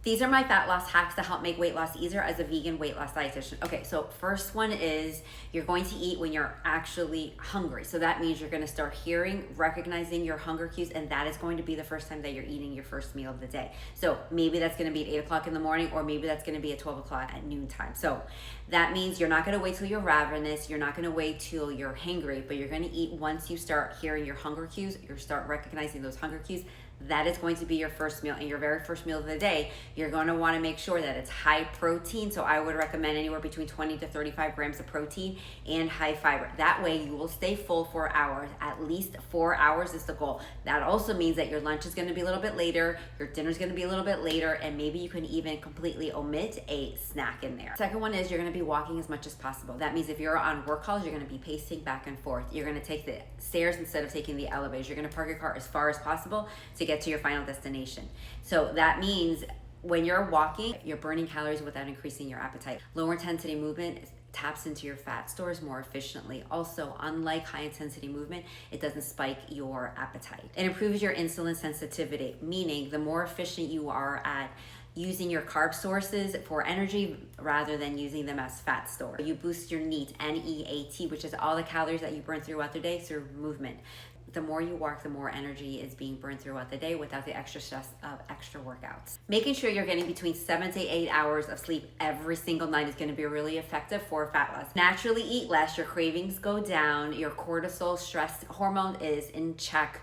These are my fat loss hacks to help make weight loss easier as a vegan weight loss dietitian. Okay, so first one is you're going to eat when you're actually hungry. So that means you're going to start recognizing your hunger cues, and that is going to be the first time that you're eating your first meal of the day. So maybe that's going to be at 8 o'clock in the morning, or maybe that's going to be at 12 o'clock at noontime. So that means you're not going to wait till you're ravenous, you're not going to wait till you're hangry, but you're going to eat once you start hearing your hunger cues, you start recognizing those hunger cues. That is going to be your first meal, and your very first meal of the day, you're going to want to make sure that it's high protein. So I would recommend anywhere between 20 to 35 grams of protein and high fiber. That way you will stay full for hours. At least 4 hours is the goal. That also means that your lunch is going to be a little bit later, your dinner is going to be a little bit later, and maybe you can even completely omit a snack in there. Second one is you're going to be walking as much as possible. That means if you're on work calls, you're going to be pacing back and forth. You're going to take the stairs instead of taking the elevators. You're going to park your car as far as possible to get to your final destination. So that means when you're walking, you're burning calories without increasing your appetite. Lower intensity movement taps into your fat stores more efficiently. Also, unlike high intensity movement, it doesn't spike your appetite. It improves your insulin sensitivity, meaning the more efficient you are at using your carb sources for energy rather than using them as fat store. You boost your NEAT, N-E-A-T, which is all the calories that you burn throughout the day through movement. The more you walk, the more energy is being burned throughout the day without the extra stress of extra workouts. Making sure you're getting between 7 to 8 hours of sleep every single night is going to be really effective for fat loss. Naturally eat less, your cravings go down, your cortisol stress hormone is in check.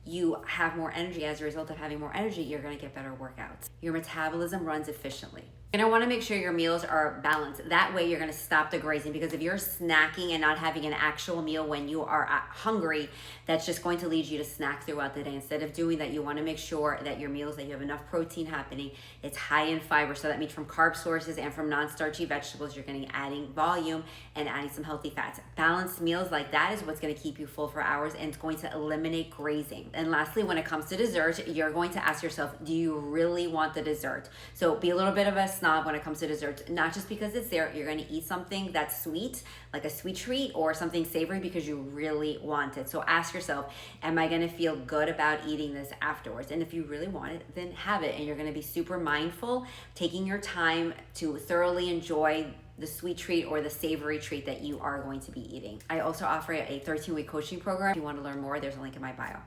You have more energy. As a result of having more energy, you're going to get better workouts. Your metabolism runs efficiently. You're going to want to make sure your meals are balanced. That way you're going to stop the grazing, because if you're snacking and not having an actual meal when you are hungry, that's just going to lead you to snack throughout the day. Instead of doing that, you want to make sure that your meals, that you have enough protein happening, it's high in fiber. So that means from carb sources and from non-starchy vegetables, you're going to be adding volume and adding some healthy fats. Balanced meals like that is what's going to keep you full for hours, and it's going to eliminate grazing. And lastly, when it comes to dessert, you're going to ask yourself, do you really want the dessert? So be a little bit of a snob when it comes to desserts, not just because it's there. You're going to eat something that's sweet, like a sweet treat, or something savory because you really want it. So ask yourself, am I going to feel good about eating this afterwards? And if you really want it, then have it. And you're going to be super mindful, taking your time to thoroughly enjoy the sweet treat or the savory treat that you are going to be eating. I also offer a 13-week coaching program. If you want to learn more, there's a link in my bio.